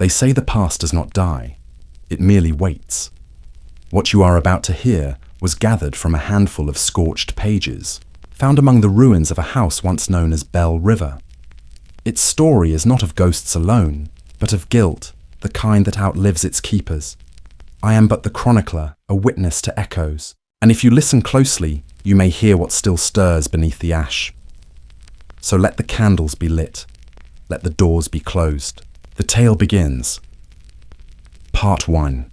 They say the past does not die, it merely waits. What you are about to hear was gathered from a handful of scorched pages, found among the ruins of a house once known as Bell River. Its story is not of ghosts alone, but of guilt, the kind that outlives its keepers. I am but the chronicler, a witness to echoes, and if you listen closely, you may hear what still stirs beneath the ash. So let the candles be lit, let the doors be closed. The tale begins. Part 1.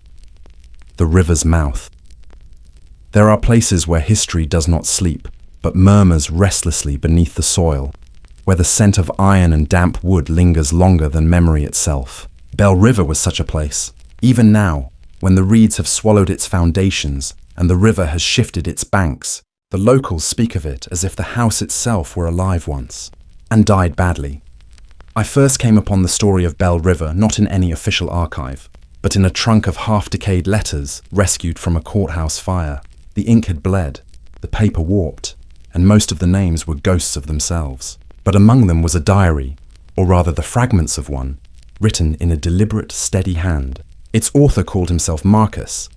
The River's Mouth. There are places where history does not sleep, but murmurs restlessly beneath the soil, where the scent of iron and damp wood lingers longer than memory itself. Bell River was such a place. Even now, when the reeds have swallowed its foundations and the river has shifted its banks, the locals speak of it as if the house itself were alive once, and died badly. I first came upon the story of Bell River not in any official archive, but in a trunk of half-decayed letters rescued from a courthouse fire. The ink had bled, the paper warped, and most of the names were ghosts of themselves. But among them was a diary, or rather the fragments of one, written in a deliberate, steady hand. Its author called himself Marcus,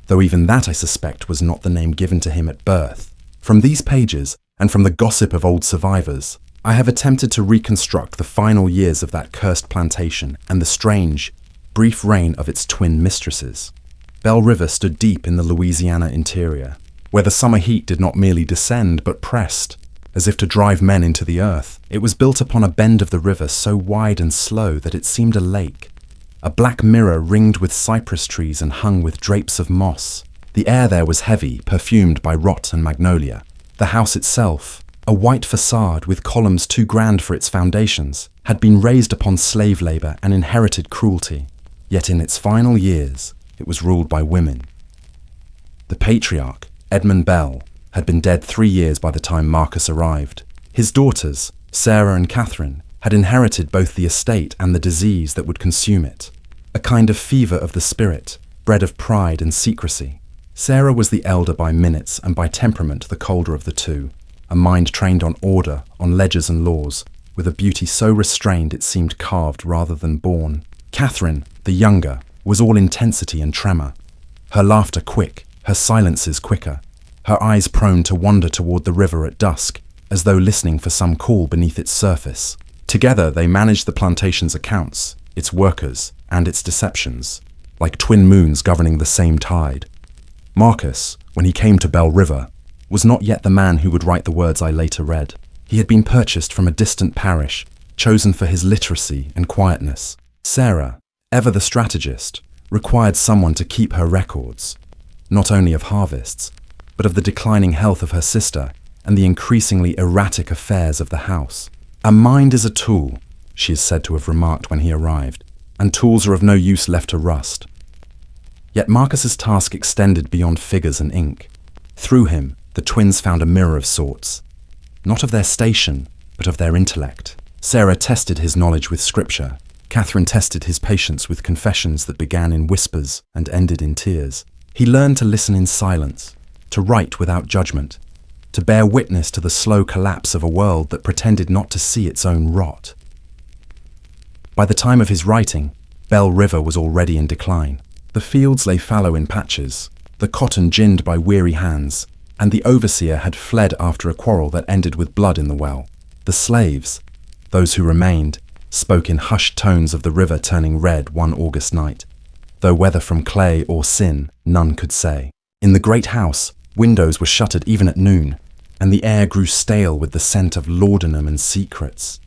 though even that, I suspect, was not the name given to him at birth. From these pages, and from the gossip of old survivors, I have attempted to reconstruct the final years of that cursed plantation and the strange, brief reign of its twin mistresses. Bell River stood deep in the Louisiana interior, where the summer heat did not merely descend but pressed, as if to drive men into the earth. It was built upon a bend of the river so wide and slow that it seemed a lake, a black mirror ringed with cypress trees and hung with drapes of moss. The air there was heavy, perfumed by rot and magnolia. The house itself, a white facade with columns too grand for its foundations, had been raised upon slave labor and inherited cruelty. Yet in its final years, it was ruled by women. The patriarch, Edmund Bell, had been dead 3 years by the time Marcus arrived. His daughters, Sarah and Catherine, had inherited both the estate and the disease that would consume it, a kind of fever of the spirit, bred of pride and secrecy. Sarah was the elder by minutes and by temperament the colder of the two, a mind trained on order, on ledgers and laws, with a beauty so restrained it seemed carved rather than born. Catherine, the younger, was all intensity and tremor, her laughter quick, her silences quicker, her eyes prone to wander toward the river at dusk, as though listening for some call beneath its surface. Together they managed the plantation's accounts, its workers, and its deceptions, like twin moons governing the same tide. Marcus, when he came to Bell River, was not yet the man who would write the words I later read. He had been purchased from a distant parish, chosen for his literacy and quietness. Sarah, ever the strategist, required someone to keep her records, not only of harvests, but of the declining health of her sister and the increasingly erratic affairs of the house. A mind is a tool, she is said to have remarked when he arrived, and tools are of no use left to rust. Yet Marcus's task extended beyond figures and ink. Through him, the twins found a mirror of sorts, not of their station, but of their intellect. Sarah tested his knowledge with scripture. Catherine tested his patience with confessions that began in whispers and ended in tears. He learned to listen in silence, to write without judgment, to bear witness to the slow collapse of a world that pretended not to see its own rot. By the time of his writing, Bell River was already in decline. The fields lay fallow in patches, the cotton ginned by weary hands, and the overseer had fled after a quarrel that ended with blood in the well. The slaves, those who remained, spoke in hushed tones of the river turning red one August night, though whether from clay or sin, none could say. In the great house, windows were shuttered even at noon, and the air grew stale with the scent of laudanum and secrets.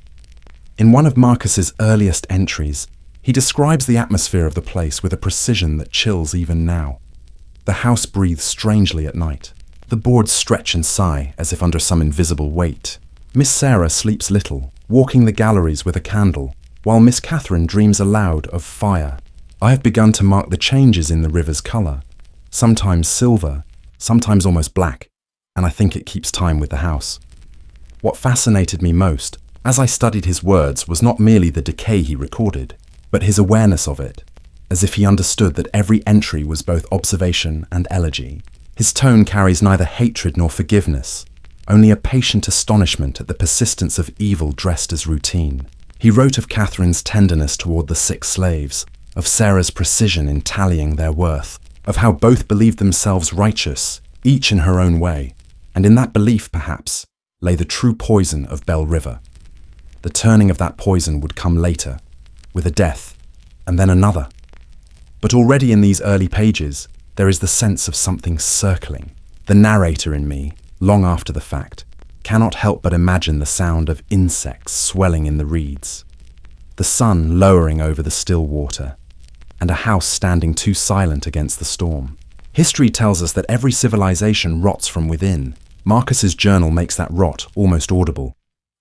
In one of Marcus's earliest entries, he describes the atmosphere of the place with a precision that chills even now. The house breathes strangely at night. The boards stretch and sigh as if under some invisible weight. Miss Sarah sleeps little, walking the galleries with a candle, while Miss Catherine dreams aloud of fire. I have begun to mark the changes in the river's colour, sometimes silver, sometimes almost black, and I think it keeps time with the house. What fascinated me most, as I studied his words, was not merely the decay he recorded, but his awareness of it, as if he understood that every entry was both observation and elegy. His tone carries neither hatred nor forgiveness, only a patient astonishment at the persistence of evil dressed as routine. He wrote of Catherine's tenderness toward the 6 slaves, of Sarah's precision in tallying their worth, of how both believed themselves righteous, each in her own way, and in that belief, perhaps, lay the true poison of Bell River. The turning of that poison would come later, with a death, and then another. But already in these early pages, there is the sense of something circling. The narrator in me, long after the fact, cannot help but imagine the sound of insects swelling in the reeds, the sun lowering over the still water, and a house standing too silent against the storm. History tells us that every civilization rots from within. Marcus's journal makes that rot almost audible.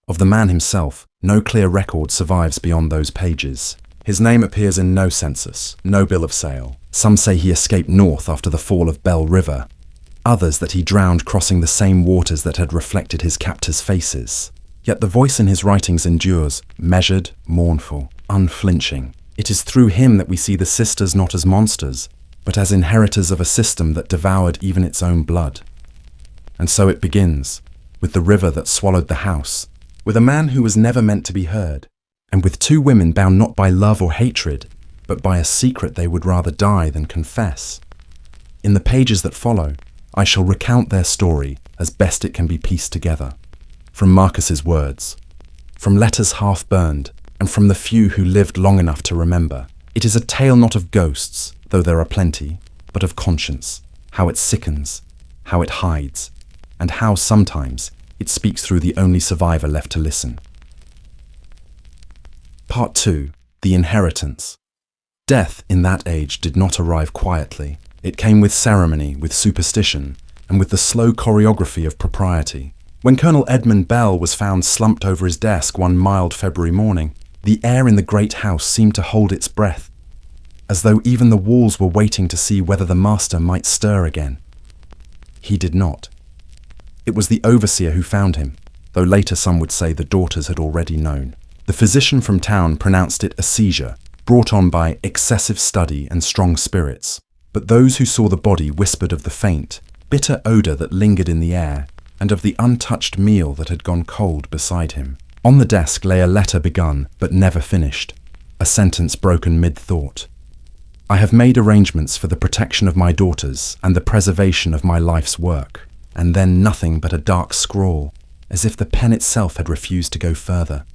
Of the man himself, no clear record survives beyond those pages. His name appears in no census, no bill of sale. Some say he escaped north after the fall of Bell River, others that he drowned crossing the same waters that had reflected his captors' faces. Yet the voice in his writings endures, measured, mournful, unflinching. It is through him that we see the sisters not as monsters, but as inheritors of a system that devoured even its own blood. And so it begins, with the river that swallowed the house, with a man who was never meant to be heard, and with two women bound not by love or hatred, but by a secret they would rather die than confess. In the pages that follow, I shall recount their story as best it can be pieced together. From Marcus's words, from letters half burned, and from the few who lived long enough to remember. It is a tale not of ghosts, though there are plenty, but of conscience, how it sickens, how it hides, and how sometimes it speaks through the only survivor left to listen. Part 2. The Inheritance. Death in that age did not arrive quietly. It came with ceremony, with superstition, and with the slow choreography of propriety. When Colonel Edmund Bell was found slumped over his desk one mild February morning, the air in the great house seemed to hold its breath, as though even the walls were waiting to see whether the master might stir again. He did not. It was the overseer who found him, though later some would say the daughters had already known. The physician from town pronounced it a seizure, brought on by excessive study and strong spirits. But those who saw the body whispered of the faint, bitter odour that lingered in the air, and of the untouched meal that had gone cold beside him. On the desk lay a letter begun, but never finished, a sentence broken mid-thought. I have made arrangements for the protection of my daughters and the preservation of my life's work, and then nothing but a dark scrawl, as if the pen itself had refused to go further.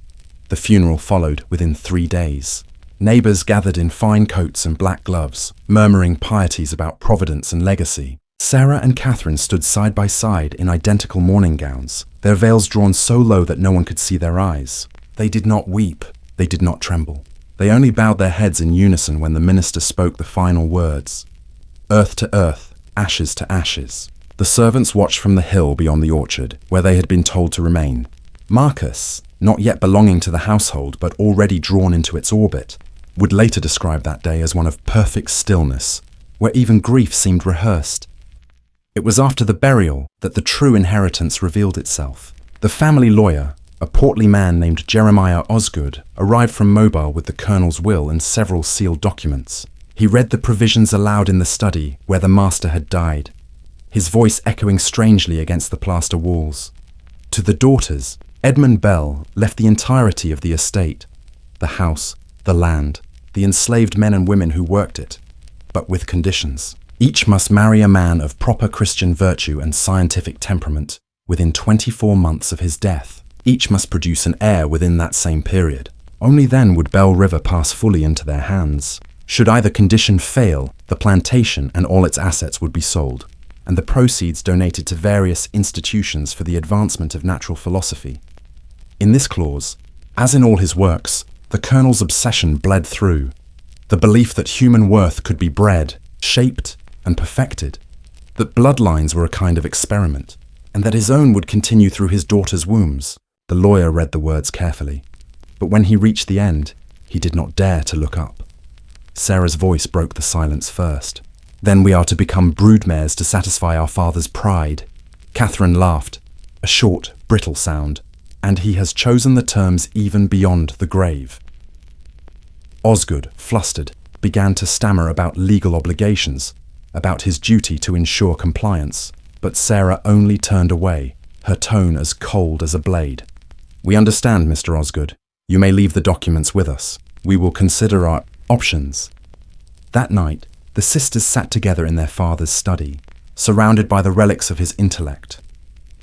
The funeral followed within 3 days. Neighbours gathered in fine coats and black gloves, murmuring pieties about providence and legacy. Sarah and Catherine stood side by side in identical mourning gowns, their veils drawn so low that no one could see their eyes. They did not weep, they did not tremble. They only bowed their heads in unison when the minister spoke the final words. Earth to earth, ashes to ashes. The servants watched from the hill beyond the orchard, where they had been told to remain. Marcus, not yet belonging to the household but already drawn into its orbit, would later describe that day as one of perfect stillness, where even grief seemed rehearsed. It was after the burial that the true inheritance revealed itself. The family lawyer, a portly man named Jeremiah Osgood, arrived from Mobile with the colonel's will and several sealed documents. He read the provisions aloud in the study where the master had died, his voice echoing strangely against the plaster walls. To the daughters, Edmund Bell left the entirety of the estate, the house, the land, the enslaved men and women who worked it, but with conditions. Each must marry a man of proper Christian virtue and scientific temperament within 24 months of his death. Each must produce an heir within that same period. Only then would Bell River pass fully into their hands. Should either condition fail, the plantation and all its assets would be sold, and the proceeds donated to various institutions for the advancement of natural philosophy. In this clause, as in all his works, the colonel's obsession bled through. The belief that human worth could be bred, shaped, and perfected, that bloodlines were a kind of experiment, and that his own would continue through his daughters' wombs. The lawyer read the words carefully, but when he reached the end, he did not dare to look up. Sarah's voice broke the silence first. Then we are to become broodmares to satisfy our father's pride. Catherine laughed, a short, brittle sound, and he has chosen the terms even beyond the grave. Osgood, flustered, began to stammer about legal obligations, about his duty to ensure compliance, but Sarah only turned away, her tone as cold as a blade. We understand, Mr. Osgood. You may leave the documents with us. We will consider our options. That night, the sisters sat together in their father's study, surrounded by the relics of his intellect.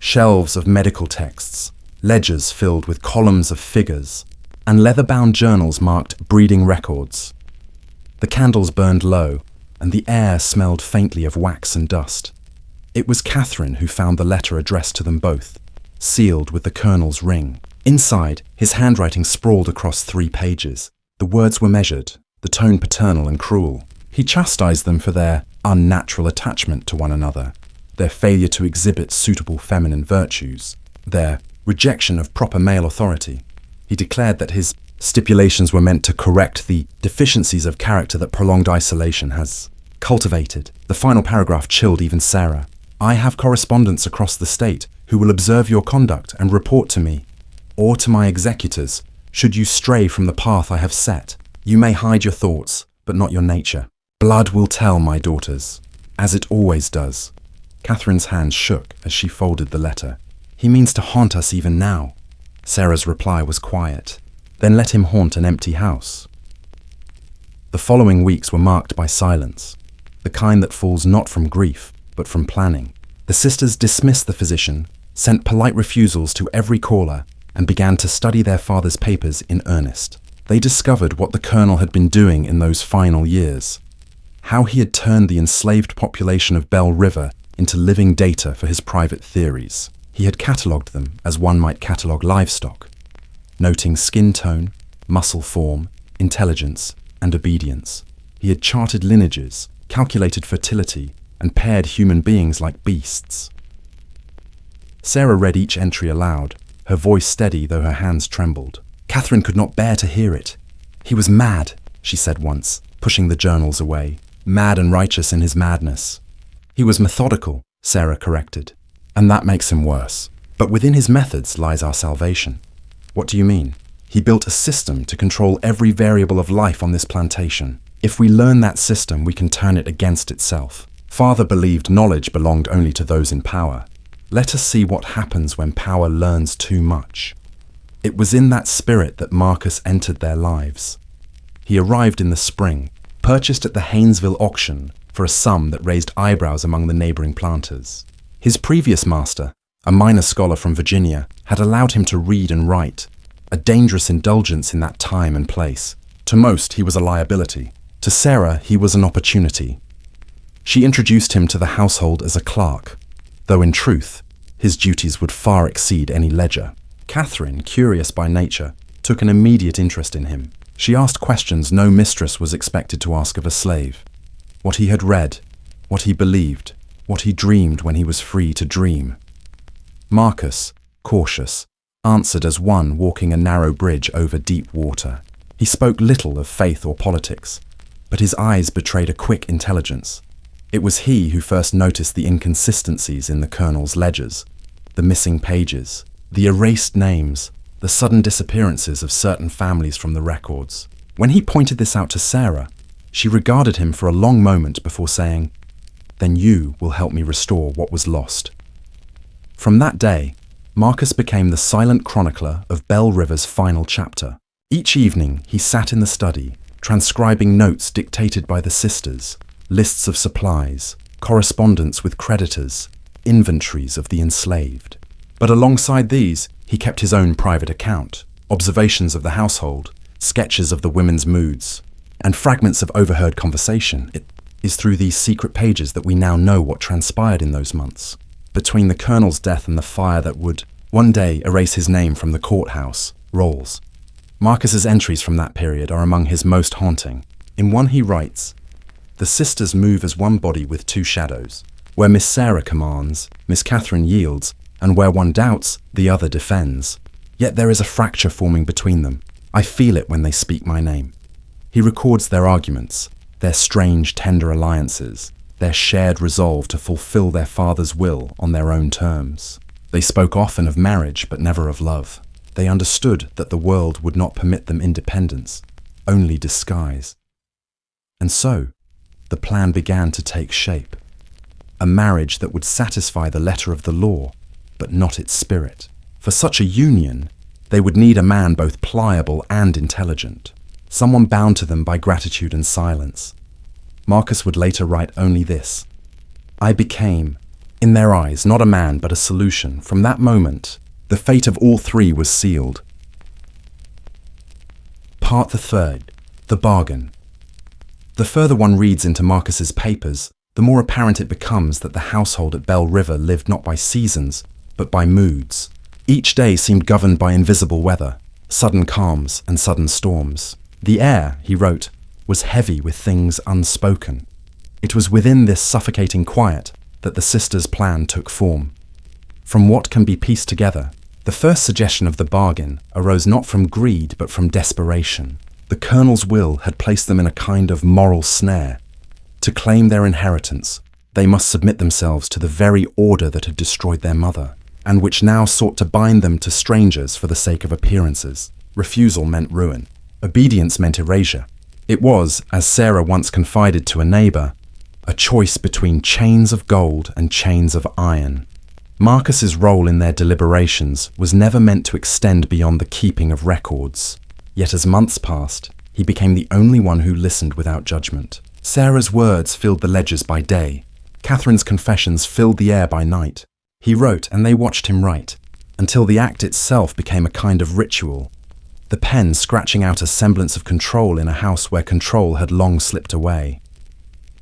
Shelves of medical texts, ledgers filled with columns of figures, and leather-bound journals marked breeding records. The candles burned low, and the air smelled faintly of wax and dust. It was Catherine who found the letter addressed to them both, sealed with the colonel's ring. Inside, his handwriting sprawled across 3 pages. The words were measured, the tone paternal and cruel. He chastised them for their unnatural attachment to one another, their failure to exhibit suitable feminine virtues, their rejection of proper male authority. He declared that his stipulations were meant to correct the deficiencies of character that prolonged isolation has cultivated. The final paragraph chilled even Sarah. I have correspondents across the state who will observe your conduct and report to me, or to my executors, should you stray from the path I have set. You may hide your thoughts, but not your nature. Blood will tell, my daughters, as it always does. Catherine's hands shook as she folded the letter. He means to haunt us even now. Sarah's reply was quiet. Then let him haunt an empty house. The following weeks were marked by silence, the kind that falls not from grief, but from planning. The sisters dismissed the physician, sent polite refusals to every caller, and began to study their father's papers in earnest. They discovered what the colonel had been doing in those final years, how he had turned the enslaved population of Belle River into living data for his private theories. He had catalogued them as one might catalogue livestock, noting skin tone, muscle form, intelligence, and obedience. He had charted lineages, calculated fertility, and paired human beings like beasts. Sarah read each entry aloud, her voice steady though her hands trembled. Catherine could not bear to hear it. He was mad, she said once, pushing the journals away, mad and righteous in his madness. He was methodical, Sarah corrected, and that makes him worse. But within his methods lies our salvation. What do you mean? He built a system to control every variable of life on this plantation. If we learn that system, we can turn it against itself. Father believed knowledge belonged only to those in power. Let us see what happens when power learns too much. It was in that spirit that Marcus entered their lives. He arrived in the spring, purchased at the Haynesville auction for a sum that raised eyebrows among the neighboring planters. His previous master, a minor scholar from Virginia, had allowed him to read and write, a dangerous indulgence in that time and place. To most, he was a liability. To Sarah, he was an opportunity. She introduced him to the household as a clerk, though in truth, his duties would far exceed any ledger. Catherine, curious by nature, took an immediate interest in him. She asked questions no mistress was expected to ask of a slave. What he had read, what he believed, what he dreamed when he was free to dream. Marcus, cautious, answered as one walking a narrow bridge over deep water. He spoke little of faith or politics, but his eyes betrayed a quick intelligence. It was he who first noticed the inconsistencies in the colonel's ledgers, the missing pages, the erased names, the sudden disappearances of certain families from the records. When he pointed this out to Sarah, she regarded him for a long moment before saying, "Then you will help me restore what was lost." From that day, Marcus became the silent chronicler of Belle River's final chapter. Each evening, he sat in the study, transcribing notes dictated by the sisters, lists of supplies, correspondence with creditors, inventories of the enslaved. But alongside these, he kept his own private account, observations of the household, sketches of the women's moods, and fragments of overheard conversation. It is through these secret pages that we now know what transpired in those months, between the colonel's death and the fire that would one day erase his name from the courthouse rolls. Marcus's entries from that period are among his most haunting. In one he writes, "The sisters move as one body with two shadows. Where Miss Sarah commands, Miss Catherine yields, and where one doubts, the other defends. Yet there is a fracture forming between them. I feel it when they speak my name." He records their arguments, their strange, tender alliances, their shared resolve to fulfill their father's will on their own terms. They spoke often of marriage, but never of love. They understood that the world would not permit them independence, only disguise. And so, the plan began to take shape. A marriage that would satisfy the letter of the law, but not its spirit. For such a union, they would need a man both pliable and intelligent, someone bound to them by gratitude and silence, Marcus would later write only this: "I became, in their eyes, not a man but a solution. From that moment, the fate of all three was sealed." Part the third, the bargain. The further one reads into Marcus's papers, the more apparent it becomes that the household at Bell River lived not by seasons, but by moods. Each day seemed governed by invisible weather, sudden calms and sudden storms. The air, he wrote, was heavy with things unspoken. It was within this suffocating quiet that the sisters' plan took form. From what can be pieced together, the first suggestion of the bargain arose not from greed but from desperation. The Colonel's will had placed them in a kind of moral snare. To claim their inheritance, they must submit themselves to the very order that had destroyed their mother, and which now sought to bind them to strangers for the sake of appearances. Refusal meant ruin. Obedience meant erasure. It was, as Sarah once confided to a neighbour, a choice between chains of gold and chains of iron. Marcus's role in their deliberations was never meant to extend beyond the keeping of records. Yet as months passed, he became the only one who listened without judgment. Sarah's words filled the ledgers by day. Catherine's confessions filled the air by night. He wrote, and they watched him write, until the act itself became a kind of ritual, the pen scratching out a semblance of control in a house where control had long slipped away.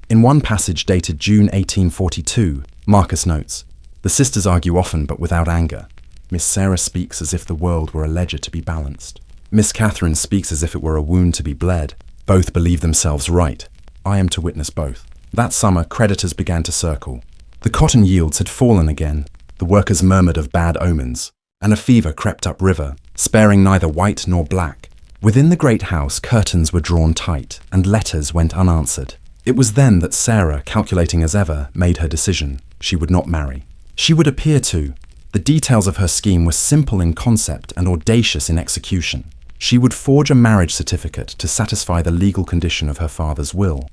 In one passage dated June 1842, Marcus notes, "The sisters argue often but without anger. Miss Sarah speaks as if the world were a ledger to be balanced. Miss Catherine speaks as if it were a wound to be bled. Both believe themselves right. I am to witness both." That summer, creditors began to circle. The cotton yields had fallen again. The workers murmured of bad omens, and a fever crept up river, sparing neither white nor black. Within the great house, curtains were drawn tight, and letters went unanswered. It was then that Sarah, calculating as ever, made her decision. She would not marry. She would appear to. The details of her scheme were simple in concept and audacious in execution. She would forge a marriage certificate to satisfy the legal condition of her father's will,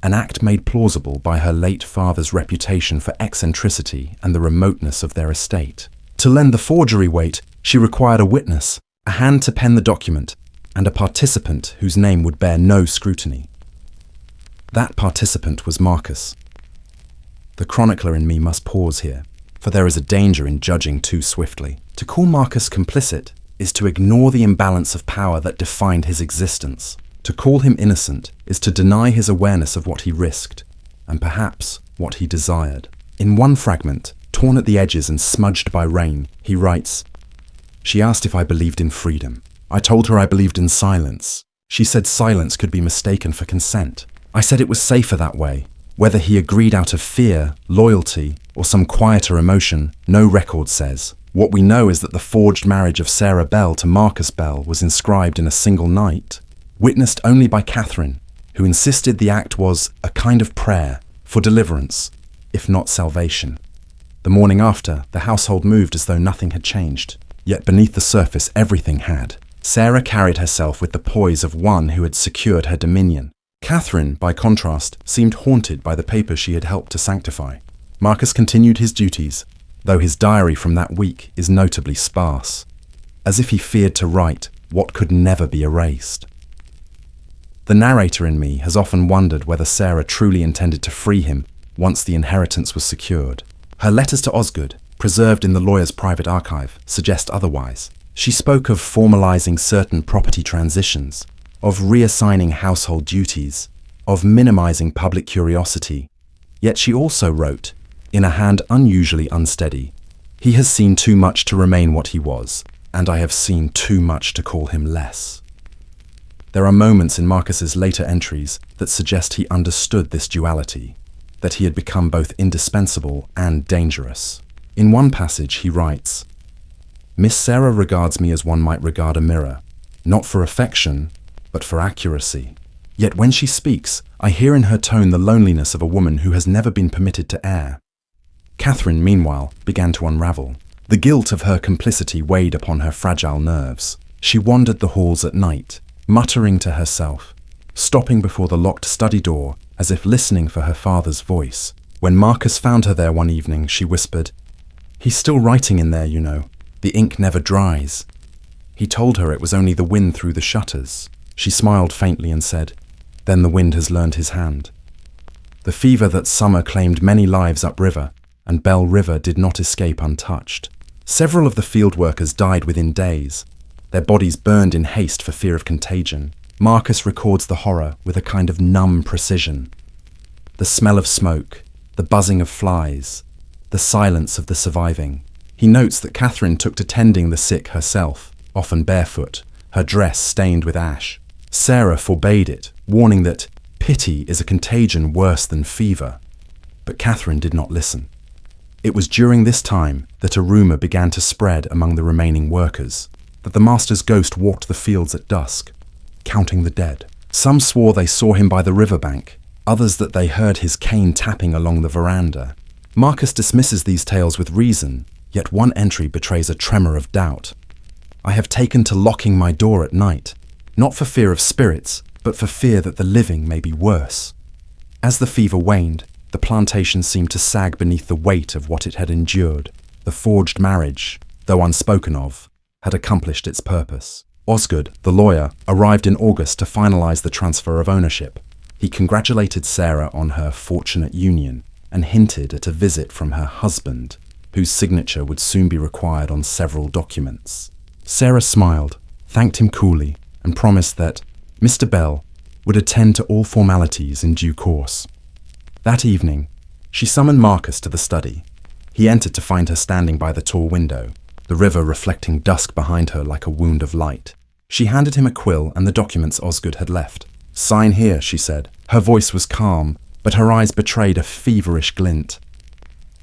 an act made plausible by her late father's reputation for eccentricity and the remoteness of their estate. To lend the forgery weight, she required a witness, a hand to pen the document, and a participant whose name would bear no scrutiny. That participant was Marcus. The chronicler in me must pause here, for there is a danger in judging too swiftly. To call Marcus complicit is to ignore the imbalance of power that defined his existence. To call him innocent is to deny his awareness of what he risked, and perhaps what he desired. In one fragment, torn at the edges and smudged by rain, he writes, "She asked if I believed in freedom. I told her I believed in silence. She said silence could be mistaken for consent. I said it was safer that way. Whether he agreed out of fear, loyalty, or some quieter emotion, no record says. What we know is that the forged marriage of Sarah Bell to Marcus Bell was inscribed in a single night, witnessed only by Catherine, who insisted the act was a kind of prayer for deliverance, if not salvation. The morning after, the household moved as though nothing had changed, yet beneath the surface everything had. Sarah carried herself with the poise of one who had secured her dominion. Catherine, by contrast, seemed haunted by the paper she had helped to sanctify. Marcus continued his duties, though his diary from that week is notably sparse, as if he feared to write what could never be erased. The narrator in me has often wondered whether Sarah truly intended to free him once the inheritance was secured. Her letters to Osgood, preserved in the lawyer's private archive, suggest otherwise. She spoke of formalizing certain property transitions, of reassigning household duties, of minimizing public curiosity. Yet she also wrote, in a hand unusually unsteady, "He has seen too much to remain what he was, and I have seen too much to call him less." There are moments in Marcus's later entries that suggest he understood this duality, that he had become both indispensable and dangerous. In one passage he writes, "Miss Sarah regards me as one might regard a mirror, not for affection, but for accuracy. Yet when she speaks, I hear in her tone the loneliness of a woman who has never been permitted to err." Catherine, meanwhile, began to unravel. The guilt of her complicity weighed upon her fragile nerves. She wandered the halls at night, muttering to herself, stopping before the locked study door as if listening for her father's voice. When Marcus found her there one evening, she whispered, "He's still writing in there, you know. The ink never dries." He told her it was only the wind through the shutters. She smiled faintly and said, "Then the wind has learned his hand." The fever that summer claimed many lives upriver, and Bell River did not escape untouched. Several of the field workers died within days. Their bodies burned in haste for fear of contagion. Marcus records the horror with a kind of numb precision. The smell of smoke, the buzzing of flies, the silence of the surviving. He notes that Catherine took to tending the sick herself, often barefoot, her dress stained with ash. Sarah forbade it, warning that pity is a contagion worse than fever. But Catherine did not listen. It was during this time that a rumour began to spread among the remaining workers, that the master's ghost walked the fields at dusk, counting the dead. Some swore they saw him by the riverbank, others that they heard his cane tapping along the veranda. Marcus dismisses these tales with reason, yet one entry betrays a tremor of doubt. I have taken to locking my door at night, not for fear of spirits, but for fear that the living may be worse. As the fever waned, the plantation seemed to sag beneath the weight of what it had endured. The forged marriage, though unspoken of, had accomplished its purpose. Osgood, the lawyer, arrived in August to finalize the transfer of ownership. He congratulated Sarah on her fortunate union and hinted at a visit from her husband, whose signature would soon be required on several documents. Sarah smiled, thanked him coolly, and promised that Mr. Bell would attend to all formalities in due course. That evening, she summoned Marcus to the study. He entered to find her standing by the tall window, the river reflecting dusk behind her like a wound of light. She handed him a quill and the documents Osgood had left. "Sign here," she said. Her voice was calm, but her eyes betrayed a feverish glint.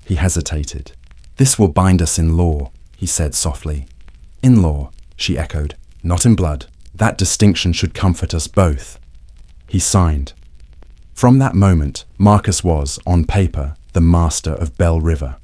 He hesitated. "This will bind us in law," he said softly. "In law," she echoed, "not in blood. That distinction should comfort us both." He signed. From that moment, Marcus was, on paper, the master of Bell River.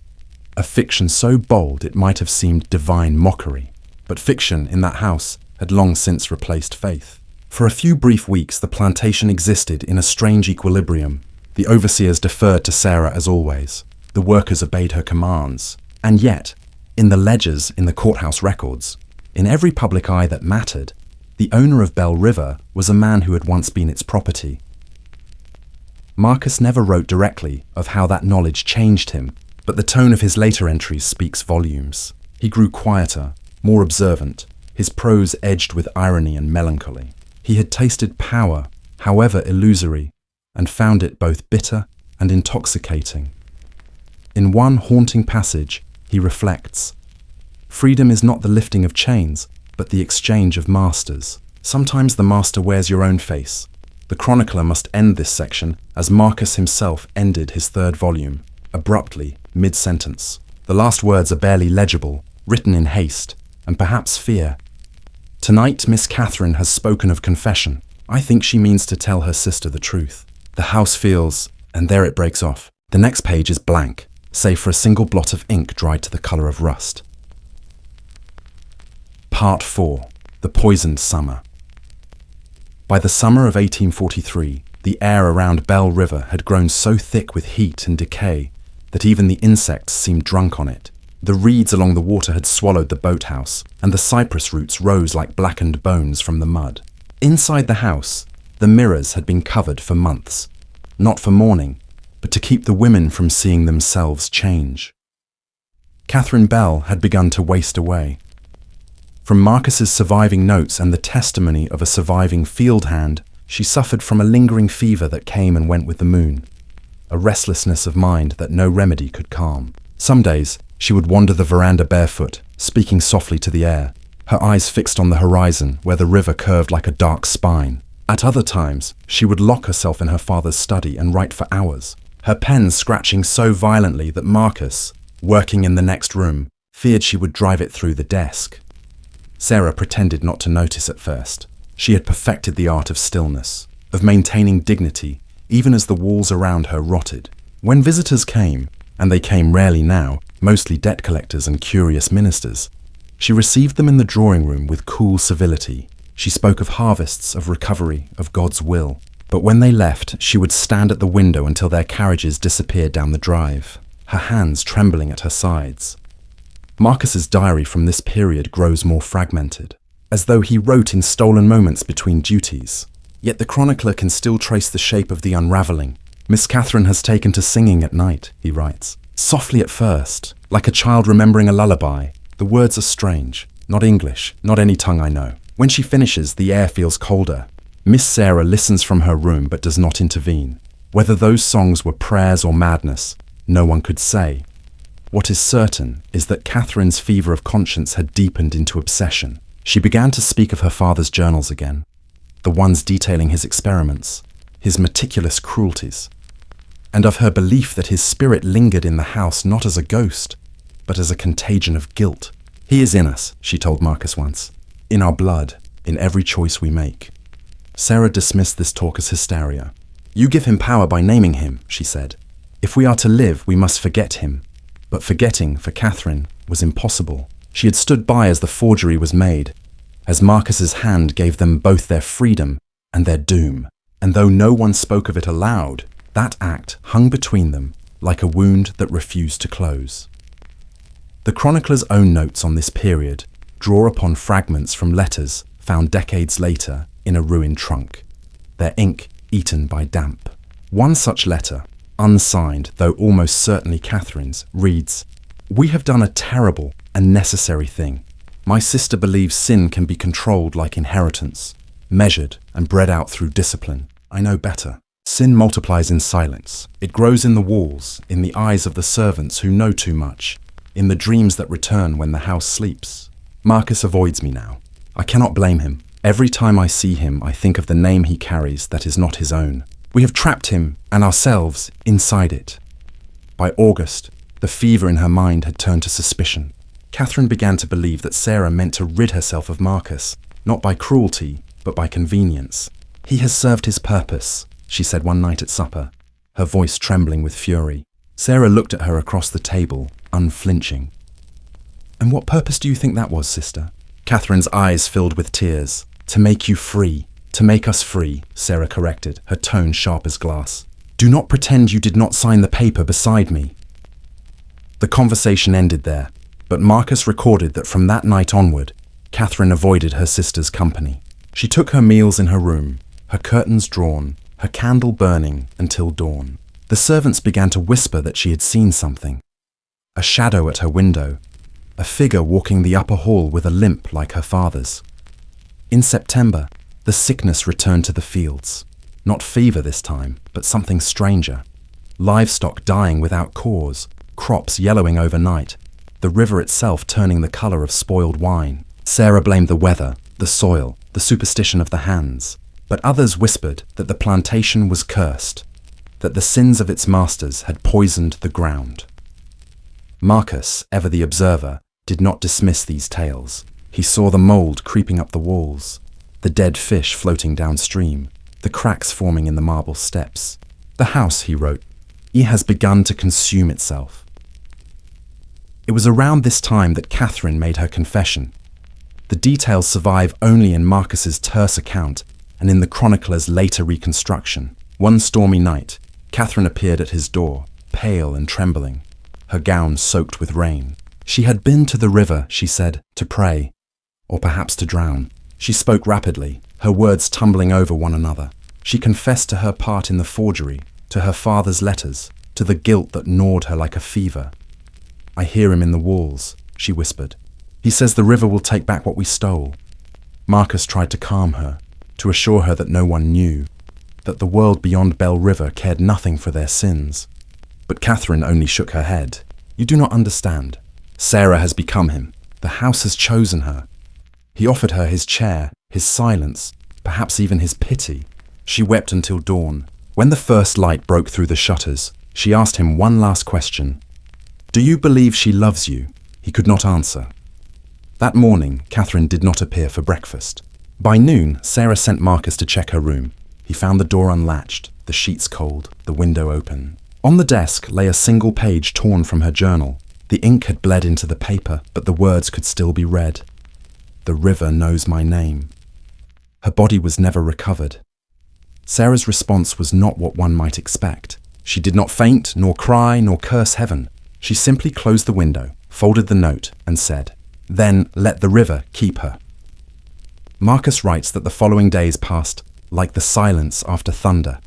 A fiction so bold it might have seemed divine mockery. But fiction in that house had long since replaced faith. For a few brief weeks, the plantation existed in a strange equilibrium. The overseers deferred to Sarah as always. The workers obeyed her commands. And yet, in the ledgers, in the courthouse records, in every public eye that mattered, the owner of Bell River was a man who had once been its property. Marcus never wrote directly of how that knowledge changed him, but the tone of his later entries speaks volumes. He grew quieter, more observant, his prose edged with irony and melancholy. He had tasted power, however illusory, and found it both bitter and intoxicating. In one haunting passage, he reflects, "Freedom is not the lifting of chains, but the exchange of masters. Sometimes the master wears your own face." The chronicler must end this section as Marcus himself ended his third volume, abruptly, mid-sentence. The last words are barely legible, written in haste, and perhaps fear. "Tonight Miss Catherine has spoken of confession. I think she means to tell her sister the truth. The house feels..." and there it breaks off. The next page is blank, save for a single blot of ink dried to the colour of rust. Part 4. The Poisoned Summer. By the summer of 1843, the air around Bell River had grown so thick with heat and decay that even the insects seemed drunk on it. The reeds along the water had swallowed the boathouse, and the cypress roots rose like blackened bones from the mud. Inside the house, the mirrors had been covered for months, not for mourning, but to keep the women from seeing themselves change. Catherine Bell had begun to waste away. From Marcus's surviving notes and the testimony of a surviving field hand, she suffered from a lingering fever that came and went with the moon, a restlessness of mind that no remedy could calm. Some days, she would wander the veranda barefoot, speaking softly to the air, her eyes fixed on the horizon where the river curved like a dark spine. At other times, she would lock herself in her father's study and write for hours, her pen scratching so violently that Marcus, working in the next room, feared she would drive it through the desk. Sarah pretended not to notice at first. She had perfected the art of stillness, of maintaining dignity, even as the walls around her rotted. When visitors came, and they came rarely now, mostly debt collectors and curious ministers, she received them in the drawing room with cool civility. She spoke of harvests, of recovery, of God's will. But when they left, she would stand at the window until their carriages disappeared down the drive, her hands trembling at her sides. Marcus's diary from this period grows more fragmented, as though he wrote in stolen moments between duties. Yet the chronicler can still trace the shape of the unravelling, Miss Catherine has taken to singing at night, he writes. Softly at first, like a child remembering a lullaby. The words are strange, not English, not any tongue I know. When she finishes, the air feels colder. Miss Sarah listens from her room but does not intervene. Whether those songs were prayers or madness, no one could say. What is certain is that Catherine's fever of conscience had deepened into obsession. She began to speak of her father's journals again, the ones detailing his experiments, his meticulous cruelties, and of her belief that his spirit lingered in the house not as a ghost, but as a contagion of guilt. He is in us, she told Marcus once, in our blood, in every choice we make. Sarah dismissed this talk as hysteria. You give him power by naming him, she said. If we are to live, we must forget him. But forgetting, for Catherine, was impossible. She had stood by as the forgery was made, as Marcus's hand gave them both their freedom and their doom. And though no one spoke of it aloud, that act hung between them like a wound that refused to close. The chronicler's own notes on this period draw upon fragments from letters found decades later in a ruined trunk, their ink eaten by damp. One such letter, unsigned though almost certainly Catherine's, reads, "We have done a terrible and necessary thing. My sister believes sin can be controlled like inheritance, measured and bred out through discipline. I know better. Sin multiplies in silence. It grows in the walls, in the eyes of the servants who know too much, in the dreams that return when the house sleeps. Marcus avoids me now. I cannot blame him. Every time I see him, I think of the name he carries that is not his own. We have trapped him and ourselves inside it." By August, the fever in her mind had turned to suspicion. Catherine began to believe that Sarah meant to rid herself of Marcus, not by cruelty, but by convenience. "He has served his purpose," she said one night at supper, her voice trembling with fury. Sarah looked at her across the table, unflinching. "And what purpose do you think that was, sister?" Catherine's eyes filled with tears. "To make you free. To make us free," Sarah corrected, her tone sharp as glass. "Do not pretend you did not sign the paper beside me." The conversation ended there, but Marcus recorded that from that night onward, Catherine avoided her sister's company. She took her meals in her room, her curtains drawn, her candle burning until dawn. The servants began to whisper that she had seen something. A shadow at her window, a figure walking the upper hall with a limp like her father's. In September, the sickness returned to the fields. Not fever this time, but something stranger. Livestock dying without cause, crops yellowing overnight, the river itself turning the colour of spoiled wine. Sarah blamed the weather, the soil, the superstition of the hands. But others whispered that the plantation was cursed, that the sins of its masters had poisoned the ground. Marcus, ever the observer, did not dismiss these tales. He saw the mould creeping up the walls, the dead fish floating downstream, the cracks forming in the marble steps. "The house," he wrote, "it has begun to consume itself." It was around this time that Catherine made her confession. The details survive only in Marcus's terse account and in the chronicler's later reconstruction. One stormy night, Catherine appeared at his door, pale and trembling, her gown soaked with rain. She had been to the river, she said, to pray, or perhaps to drown. She spoke rapidly, her words tumbling over one another. She confessed to her part in the forgery, to her father's letters, to the guilt that gnawed her like a fever. "I hear him in the walls," she whispered. "He says the river will take back what we stole." Marcus tried to calm her, to assure her that no one knew, that the world beyond Bell River cared nothing for their sins. But Catherine only shook her head. "You do not understand. Sarah has become him. The house has chosen her. He offered her his chair, his silence, perhaps even his pity." She wept until dawn. When the first light broke through the shutters, she asked him one last question. "Do you believe she loves you?" He could not answer. That morning, Catherine did not appear for breakfast. By noon, Sarah sent Marcus to check her room. He found the door unlatched, the sheets cold, the window open. On the desk lay a single page torn from her journal. The ink had bled into the paper, but the words could still be read. "The river knows my name." Her body was never recovered. Sarah's response was not what one might expect. She did not faint, nor cry, nor curse heaven. She simply closed the window, folded the note, and said, "Then let the river keep her." Marcus writes that the following days passed like the silence after thunder.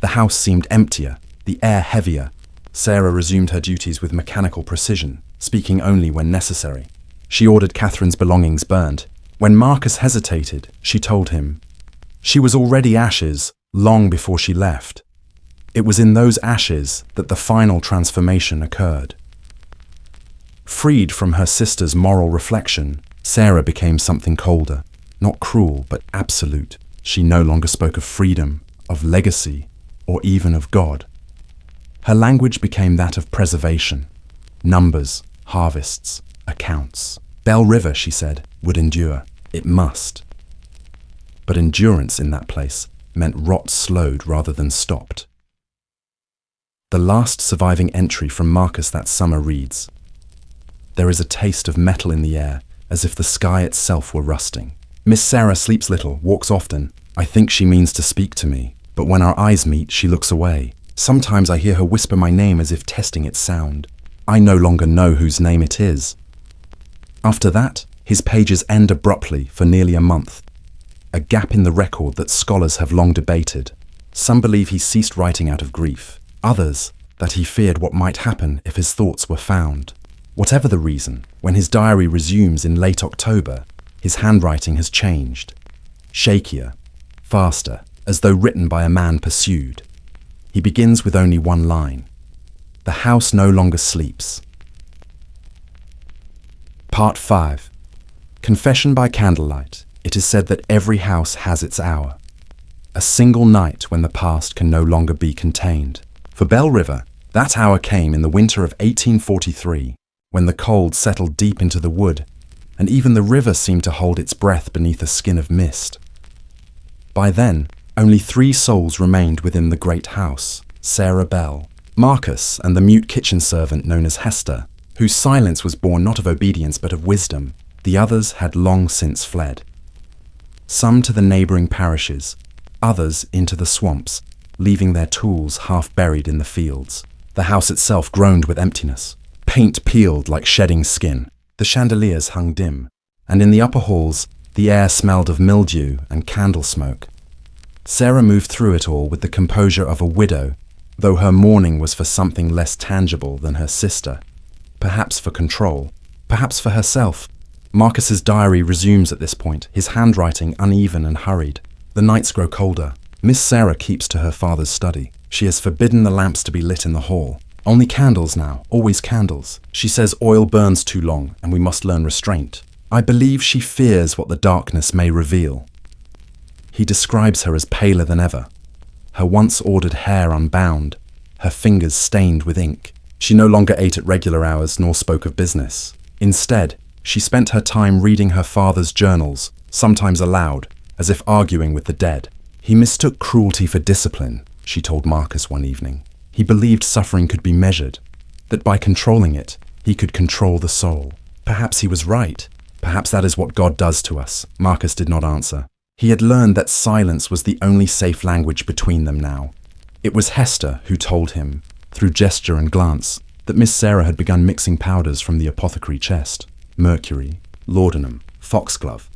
The house seemed emptier, the air heavier. Sarah resumed her duties with mechanical precision, speaking only when necessary. She ordered Catherine's belongings burned. When Marcus hesitated, she told him. She was already ashes long before she left. It was in those ashes that the final transformation occurred. Freed from her sister's moral reflection, Sarah became something colder, not cruel but absolute. She no longer spoke of freedom, of legacy, or even of God. Her language became that of preservation. Numbers, harvests, accounts. Bell River, she said, would endure. It must. But endurance in that place meant rot slowed rather than stopped. The last surviving entry from Marcus that summer reads, "There is a taste of metal in the air, as if the sky itself were rusting. Miss Sarah sleeps little, walks often. I think she means to speak to me, but when our eyes meet, she looks away. Sometimes I hear her whisper my name as if testing its sound. I no longer know whose name it is." After that, his pages end abruptly for nearly a month, a gap in the record that scholars have long debated. Some believe he ceased writing out of grief, others that he feared what might happen if his thoughts were found. Whatever the reason, when his diary resumes in late October, his handwriting has changed. Shakier, faster, as though written by a man pursued. He begins with only one line. "The house no longer sleeps." Part 5. Confession by candlelight. It is said that every house has its hour. A single night when the past can no longer be contained. For Bell River, that hour came in the winter of 1843, when the cold settled deep into the wood, and even the river seemed to hold its breath beneath a skin of mist. By then, only 3 souls remained within the great house: Sarah Bell, Marcus, and the mute kitchen servant known as Hester, whose silence was born not of obedience but of wisdom. The others had long since fled. Some to the neighbouring parishes, others into the swamps, leaving their tools half buried in the fields. The house itself groaned with emptiness. Paint peeled like shedding skin. The chandeliers hung dim, and in the upper halls, the air smelled of mildew and candle smoke. Sarah moved through it all with the composure of a widow, though her mourning was for something less tangible than her sister. Perhaps for control, perhaps for herself. Marcus's diary resumes at this point, his handwriting uneven and hurried. The nights grow colder. Miss Sarah keeps to her father's study. She has forbidden the lamps to be lit in the hall. Only candles now, always candles. She says oil burns too long and we must learn restraint. I believe she fears what the darkness may reveal. He describes her as paler than ever, her once ordered hair unbound, her fingers stained with ink. She no longer ate at regular hours nor spoke of business. Instead, she spent her time reading her father's journals, sometimes aloud, as if arguing with the dead. He mistook cruelty for discipline, she told Marcus one evening. He believed suffering could be measured, that by controlling it, he could control the soul. Perhaps he was right. Perhaps that is what God does to us. Marcus did not answer. He had learned that silence was the only safe language between them now. It was Hester who told him, through gesture and glance, that Miss Sarah had begun mixing powders from the apothecary chest. Mercury, laudanum, foxglove.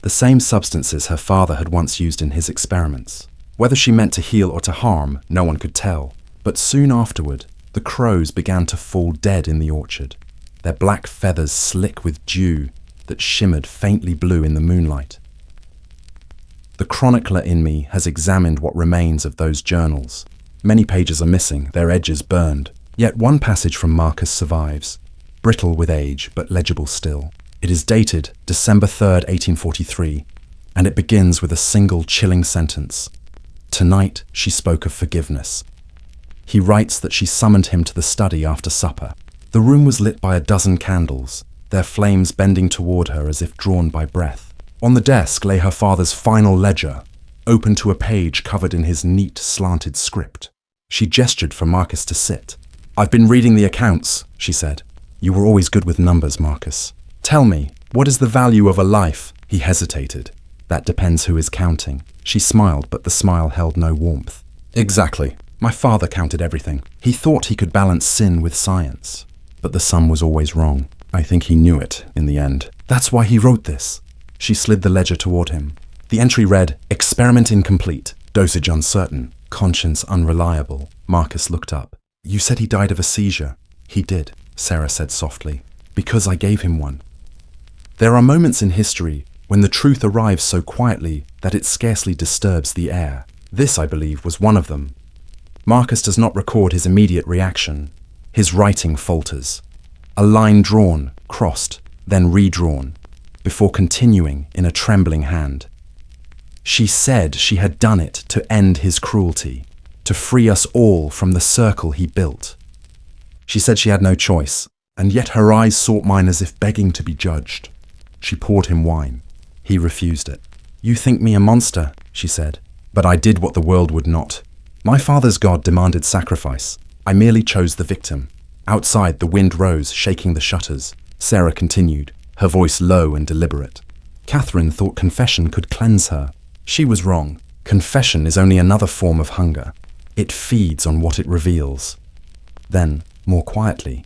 The same substances her father had once used in his experiments. Whether she meant to heal or to harm, no one could tell. But soon afterward, the crows began to fall dead in the orchard, their black feathers slick with dew that shimmered faintly blue in the moonlight. The chronicler in me has examined what remains of those journals. Many pages are missing, their edges burned. Yet one passage from Marcus survives, brittle with age but legible still. It is dated December 3rd, 1843, and it begins with a single chilling sentence. Tonight she spoke of forgiveness. He writes that she summoned him to the study after supper. The room was lit by a dozen candles, their flames bending toward her as if drawn by breath. On the desk lay her father's final ledger, open to a page covered in his neat, slanted script. She gestured for Marcus to sit. "I've been reading the accounts," she said. "You were always good with numbers, Marcus. Tell me, what is the value of a life?" He hesitated. "That depends who is counting." She smiled, but the smile held no warmth. "Exactly. My father counted everything. He thought he could balance sin with science. But the sum was always wrong. I think he knew it in the end. That's why he wrote this." She slid the ledger toward him. The entry read, "Experiment incomplete, dosage uncertain." Conscience unreliable. Marcus looked up. You said he died of a seizure. He did, Sarah said softly, because I gave him one. There are moments in history when the truth arrives so quietly that it scarcely disturbs the air. This, I believe, was one of them. Marcus does not record his immediate reaction. His writing falters. A line drawn, crossed, then redrawn, before continuing in a trembling hand. She said she had done it to end his cruelty, to free us all from the circle he built. She said she had no choice, and yet her eyes sought mine as if begging to be judged. She poured him wine. He refused it. You think me a monster, she said, but I did what the world would not. My father's God demanded sacrifice. I merely chose the victim. Outside, the wind rose, shaking the shutters. Sarah continued, her voice low and deliberate. Catherine thought confession could cleanse her. She was wrong. Confession is only another form of hunger. It feeds on what it reveals. Then, more quietly,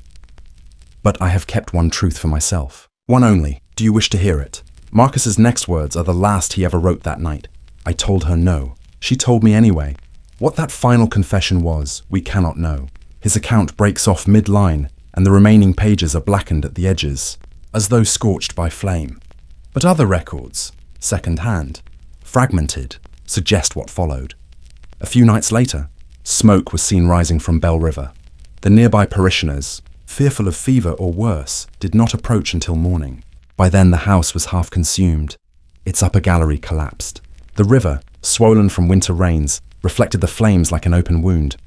but I have kept one truth for myself. One only. Do you wish to hear it? Marcus's next words are the last he ever wrote that night. I told her no. She told me anyway. What that final confession was, we cannot know. His account breaks off mid-line, and the remaining pages are blackened at the edges, as though scorched by flame. But other records, second-hand, fragmented, suggest what followed. A few nights later, smoke was seen rising from Bell River. The nearby parishioners, fearful of fever or worse, did not approach until morning. By then the house was half consumed. Its upper gallery collapsed. The river, swollen from winter rains, reflected the flames like an open wound.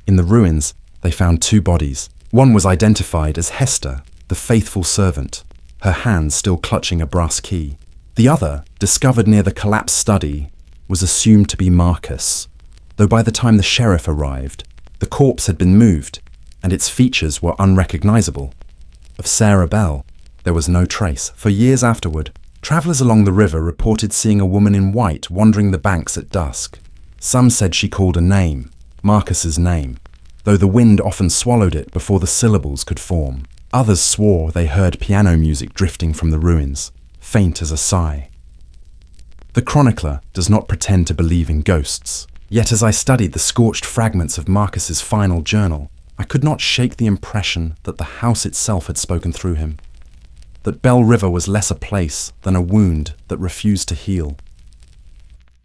In the ruins, they found two bodies. One was identified as Hester, the faithful servant, her hands still clutching a brass key. The other, discovered near the collapsed study, was assumed to be Marcus, though by the time the sheriff arrived, the corpse had been moved, and its features were unrecognizable. Of Sarah Bell, there was no trace. For years afterward, travelers along the river reported seeing a woman in white wandering the banks at dusk. Some said she called a name, Marcus's name, though the wind often swallowed it before the syllables could form. Others swore they heard piano music drifting from the ruins, faint as a sigh. The chronicler does not pretend to believe in ghosts. Yet as I studied the scorched fragments of Marcus's final journal, I could not shake the impression that the house itself had spoken through him, that Bell River was less a place than a wound that refused to heal.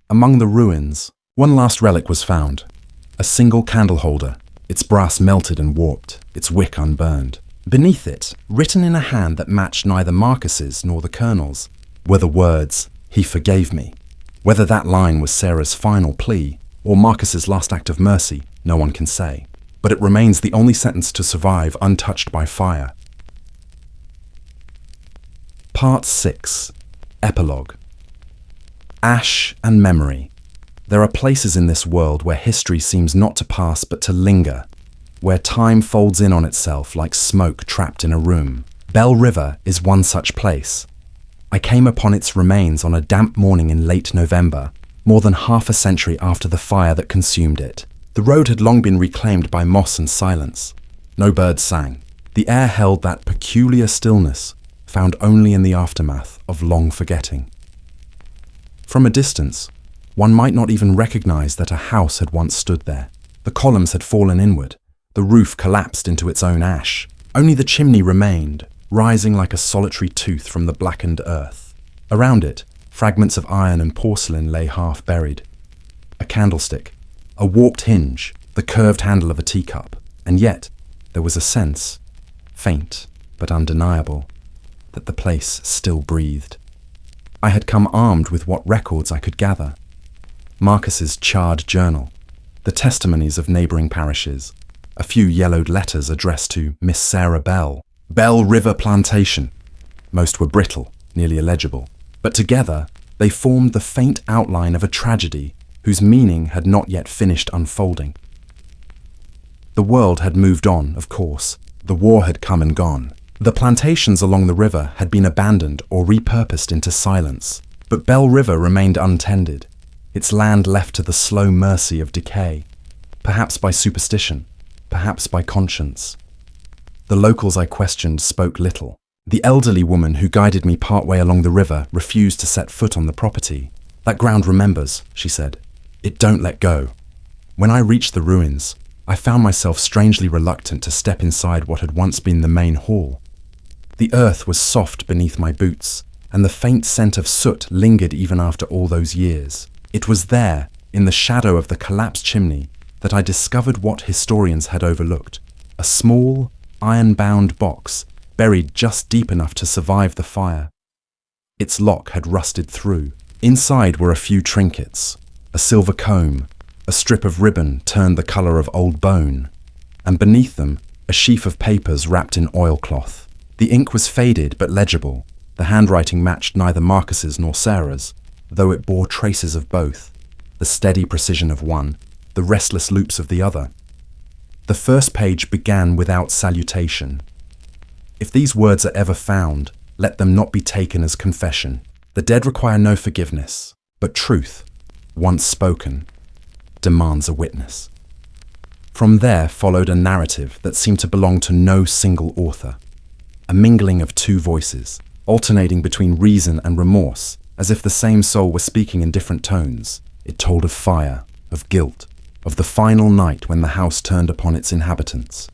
Among the ruins, one last relic was found, a single candle holder, its brass melted and warped, its wick unburned. Beneath it, written in a hand that matched neither Marcus's nor the Colonel's, were the words, "He forgave me." Whether that line was Sarah's final plea or Marcus's last act of mercy, no one can say, but it remains the only sentence to survive untouched by fire. Part 6. Epilogue. Ash and memory. There are places in this world where history seems not to pass but to linger, where time folds in on itself like smoke trapped in a room. Bell River is one such place. I came upon its remains on a damp morning in late November, more than half a century after the fire that consumed it. The road had long been reclaimed by moss and silence. No birds sang. The air held that peculiar stillness found only in the aftermath of long forgetting. From a distance, one might not even recognize that a house had once stood there. The columns had fallen inward. The roof collapsed into its own ash. Only the chimney remained, rising like a solitary tooth from the blackened earth. Around it, fragments of iron and porcelain lay half buried. A candlestick, a warped hinge, the curved handle of a teacup. And yet, there was a sense, faint but undeniable, that the place still breathed. I had come armed with what records I could gather. Marcus's charred journal, the testimonies of neighbouring parishes, a few yellowed letters addressed to Miss Sarah Bell, Bell River Plantation. Most were brittle, nearly illegible, but together they formed the faint outline of a tragedy whose meaning had not yet finished unfolding. The world had moved on, of course. The war had come and gone. The plantations along the river had been abandoned or repurposed into silence, but Bell River remained untended, its land left to the slow mercy of decay, perhaps by superstition, perhaps by conscience. The locals I questioned spoke little. The elderly woman who guided me partway along the river refused to set foot on the property. "That ground remembers," she said. "It don't let go." When I reached the ruins, I found myself strangely reluctant to step inside what had once been the main hall. The earth was soft beneath my boots, and the faint scent of soot lingered even after all those years. It was there, in the shadow of the collapsed chimney, that I discovered what historians had overlooked: a small, iron-bound box buried just deep enough to survive the fire. Its lock had rusted through. Inside were a few trinkets: a silver comb, a strip of ribbon turned the colour of old bone, and beneath them a sheaf of papers wrapped in oilcloth. The ink was faded but legible. The handwriting matched neither Marcus's nor Sarah's, though it bore traces of both: the steady precision of one, the restless loops of the other. The first page began without salutation. If these words are ever found, let them not be taken as confession. The dead require no forgiveness, but truth, once spoken, demands a witness. From there followed a narrative that seemed to belong to no single author, a mingling of two voices, alternating between reason and remorse, as if the same soul were speaking in different tones. It told of fire, of guilt, of the final night when the house turned upon its inhabitants.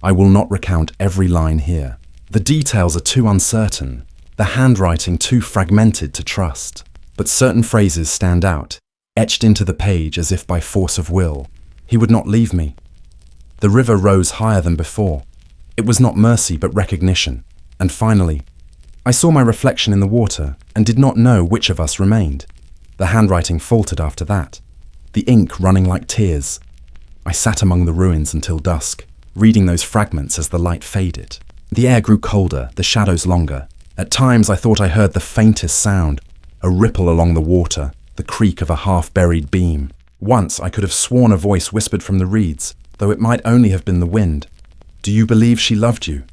I will not recount every line here. The details are too uncertain, the handwriting too fragmented to trust. But certain phrases stand out, etched into the page as if by force of will. He would not leave me. The river rose higher than before. It was not mercy but recognition. And finally, I saw my reflection in the water and did not know which of us remained. The handwriting faltered after that, the ink running like tears. I sat among the ruins until dusk, reading those fragments as the light faded. The air grew colder, the shadows longer. At times I thought I heard the faintest sound, a ripple along the water, the creak of a half-buried beam. Once I could have sworn a voice whispered from the reeds, though it might only have been the wind. "Do you believe she loved you?"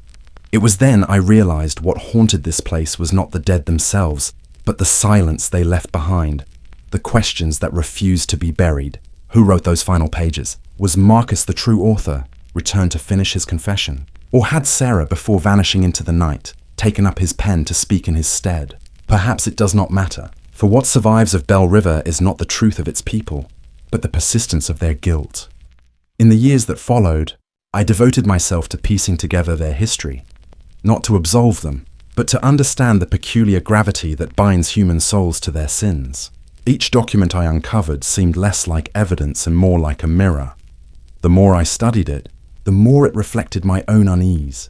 It was then I realized what haunted this place was not the dead themselves, but the silence they left behind, the questions that refused to be buried. Who wrote those final pages? Was Marcus the true author, returned to finish his confession? Or had Sarah, before vanishing into the night, taken up his pen to speak in his stead? Perhaps it does not matter, for what survives of Bell River is not the truth of its people, but the persistence of their guilt. In the years that followed, I devoted myself to piecing together their history, not to absolve them, but to understand the peculiar gravity that binds human souls to their sins. Each document I uncovered seemed less like evidence and more like a mirror. The more I studied it, the more it reflected my own unease.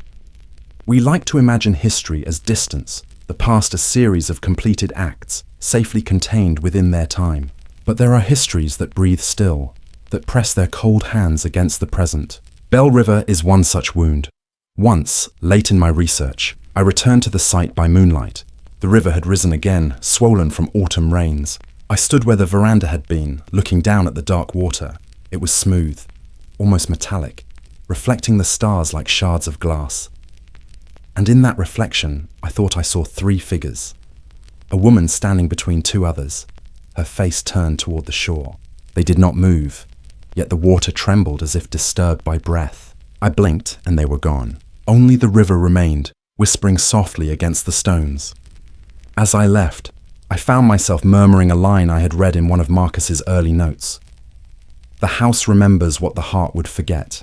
We like to imagine history as distance, the past a series of completed acts, safely contained within their time. But there are histories that breathe still, that press their cold hands against the present. Bell River is one such wound. Once, late in my research, I returned to the site by moonlight. The river had risen again, swollen from autumn rains. I stood where the veranda had been, looking down at the dark water. It was smooth, almost metallic, reflecting the stars like shards of glass. And in that reflection, I thought I saw three figures. A woman standing between two others, her face turned toward the shore. They did not move, yet the water trembled as if disturbed by breath. I blinked and they were gone. Only the river remained, whispering softly against the stones. As I left, I found myself murmuring a line I had read in one of Marcus's early notes. "The house remembers what the heart would forget."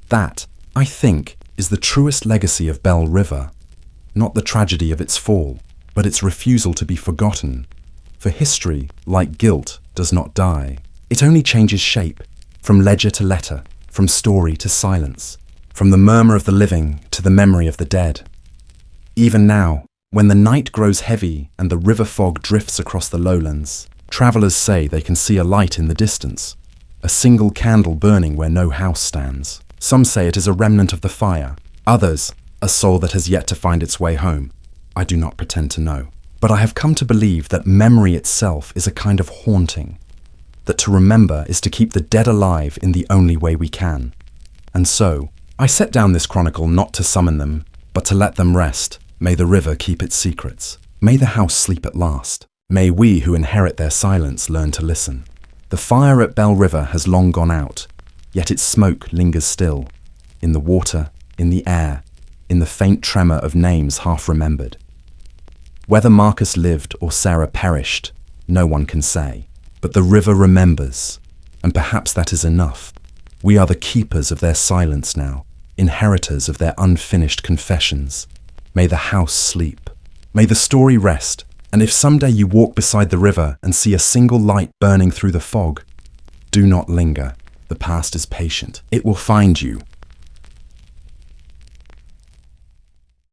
That, I think, is the truest legacy of Bell River. Not the tragedy of its fall, but its refusal to be forgotten. For history, like guilt, does not die. It only changes shape, from ledger to letter, from story to silence, from the murmur of the living to the memory of the dead. Even now, when the night grows heavy and the river fog drifts across the lowlands, travelers say they can see a light in the distance, a single candle burning where no house stands. Some say it is a remnant of the fire, others, a soul that has yet to find its way home. I do not pretend to know. But I have come to believe that memory itself is a kind of haunting, that to remember is to keep the dead alive in the only way we can. And so, I set down this chronicle not to summon them, but to let them rest. May the river keep its secrets. May the house sleep at last. May we who inherit their silence learn to listen. The fire at Bell River has long gone out, yet its smoke lingers still, in the water, in the air, in the faint tremor of names half remembered. Whether Marcus lived or Sarah perished, no one can say, but the river remembers, And perhaps that is enough. We are the keepers of their silence now, inheritors of their unfinished confessions. May the house sleep. May the story rest. And if someday you walk beside the river and see a single light burning through the fog, do not linger. The past is patient. It will find you